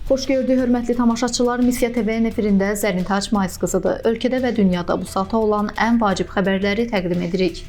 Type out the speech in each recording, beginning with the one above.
Xoş gördük, hörmətli tamaşaçılar. Missiya TV-nin efirində Zərintac Mayıs qızıdır. Ölkədə və dünyada bu saata olan ən vacib xəbərləri təqdim edirik.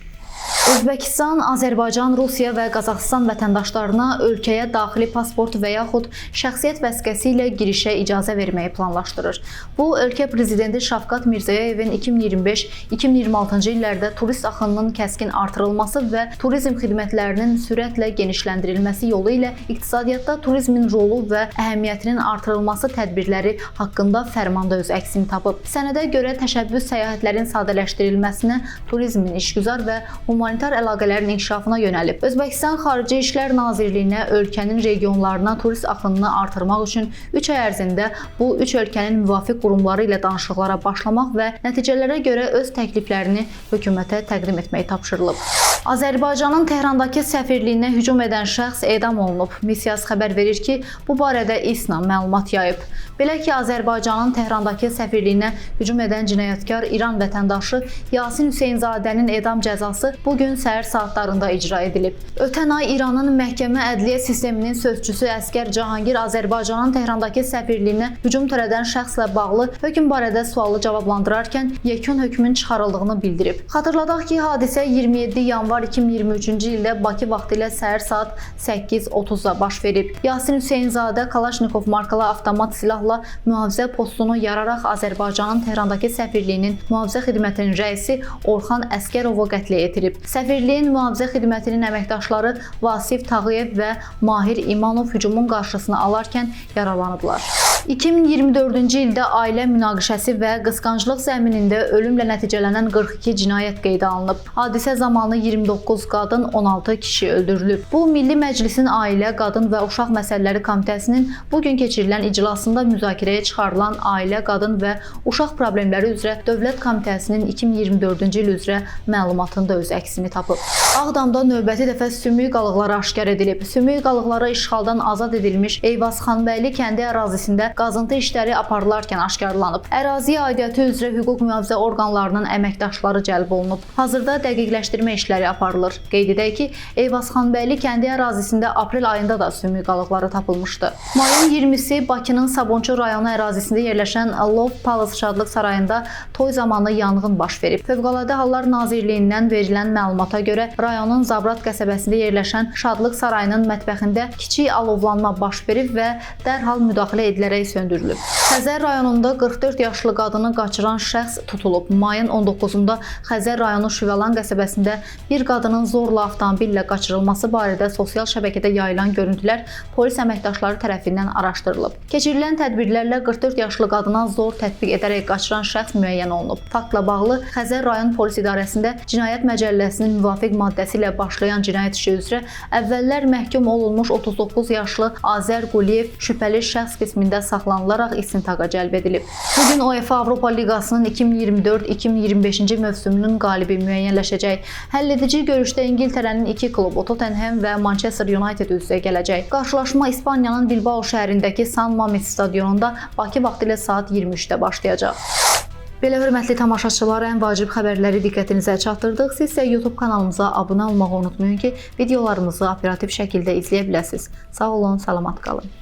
Özbəkistan, Azərbaycan, Rusiya və Qazaxıstan vətəndaşlarına ölkəyə daxili pasport və yaxud şəxsiyyət vəsiqəsi ilə girişə icazə verməyi planlaşdırır. Bu, ölkə prezidenti Şavkat Mirzəyevin 2025-2026-cı illərdə turist axınının kəskin artırılması və turizm xidmətlərinin sürətlə genişləndirilməsi yolu ilə iqtisadiyyatda turizmin rolu və əhəmiyyətinin artırılması tədbirləri haqqında fərmanda öz əksini tapıb. Sənədə görə təşəbbüs səyahətlərin sadələşdirilməsinə, turizmin işgüzar və humanitar əlaqələrin inkişafına yönəlib. Özbəkistan Xarici İşlər Nazirliyinə ölkənin regionlarına turist axınını artırmaq üçün 3 ay ərzində bu 3 ölkənin müvafiq qurumları ilə danışıqlara başlamaq və nəticələrə görə öz təkliflərini hökumətə təqdim etmək tapşırılıb. Azərbaycanın Tehrandakı səfirliyinə hücum edən şəxs edam olunub. Missiyası xəbər verir ki, bu barədə İSNA məlumat yayıb. Belə ki, Azərbaycanın Tehrandakı səfirliyinə hücum edən cinayətkar İran vətəndaşı Yasin Hüseynzadənin edam cəzası bugün səhər saatlarında icra edilib. Ötən ay İranın məhkəmə ədliyyə sisteminin sözçüsü əsgər Cahangir Azərbaycanın Tehrandakı səfirliyinə hücum törədən şəxslə bağlı hökm barədə sualı cavablandırarkən yekun hökmün çıxarıldığını bildirib. Xatırladaq ki, hadisə 27 yanvar 2023-cü ildə Bakı vaxtı ilə səhər saat 8:30-da baş verib. Yasin Hüseynzadə Kalaşnikov markalı avtomat silahla mühafizə postunu yararaq Azərbaycanın Tehrandakı səfirliyinin mühafizə xidmətinin rəisi Orxan Əsgərovu qətlə yetirib. Səfirliyin mühafizə xidmətinin əməkdaşları Vasif Tağıyev və Mahir İmanov hücumun qarşısını alarkən yaralanıblar. 2024-cü ildə ailə münaqişəsi və qısqanclıq zəminində ölümlə nəticələnən 42 cinayət qeydə alınıb. Hadisə zamanı 29 qadın, 16 kişi öldürülüb. Bu, Milli Məclisin Ailə, Qadın və Uşaq Məsələləri Komitəsinin bugün keçirilən iclasında müzakirəyə çıxarılan Ailə, Qadın və Uşaq Problemləri üzrə Dövlət Komitəsinin 2024-cü il üzrə məlumatında öz əksini tapıb. Ağdamda növbəti dəfə sümük qalıqları aşkar edilib. Sümük qalıqları işğaldan azad edilmiş Eyvazxanbəyli kəndi ərazisində qazıntı işləri aparılarkən aşkarlanıb. Əraziyə aidiyyatı üzrə hüquq mühafizə orqanlarının əməkdaşları cəlb olunub. Hazırda dəqiqləşdirmə işləri aparılır. Qeyd edək ki, Eyvazxanbəyli kəndi ərazisində aprel ayında da sümük qalıqları tapılmışdı. Mayın 20-si Bakının Sabunçu rayonu ərazisində yerləşən Love Palace Şadlıq Sarayında toy zamanı yanğın baş verib. Fövqəladə Hallar Nazirliyindən verilən məlumata görə rayonun Zabrat qəsəbəsində yerləşən Şadlıq Sarayının mətbəxində kiçik alovlanma baş verib və dərhal müdaxilə edilərək söndürülüb. Xəzər rayonunda 44 yaşlı qadını qaçıran şəxs tutulub. Mayın 19-da Xəzər rayonu Şüvəlan qəsəbəsində bir qadının zorla avtomobillə qaçırılması barədə sosial şəbəkədə yayılan görüntülər polis əməkdaşları tərəfindən araşdırılıb. Keçirilən tədbirlərlə 44 yaşlı qadına zor tətbiq edərək qaçıran şəxs müəyyən olunub. Faktla bağlı Xəzər rayon polis idarəsində Cinayət Məcəlləsinin müvafiq maddəsi ilə başlayan cinayət işi üzrə əvvəllər məhkum olunmuş 39 yaşlı Azər Quliyev şübhəli şəxs qismində saxlanılaraq istintaqa cəlb edilib. Bugün UEFA Avropa Liqasının 2024-2025-ci mövsümünün qalibi müəyyənləşəcək. Həlledici görüşdə İngiltərənin iki klubu Tottenham və Manchester United üz-üzə gələcək. Qarşılaşma İspaniyanın Bilbao şəhərindəki San Mamés stadionunda Bakı vaxtı ilə saat 23-də başlayacaq. Belə hörmətli tamaşaçılar, ən vacib xəbərləri diqqətinizə çatdırdıq. Siz isə YouTube kanalımıza abunə olmağı unutmayın ki, videolarımızı operativ şəkildə izləyə biləsiniz. Sağ olun, salamat qalın.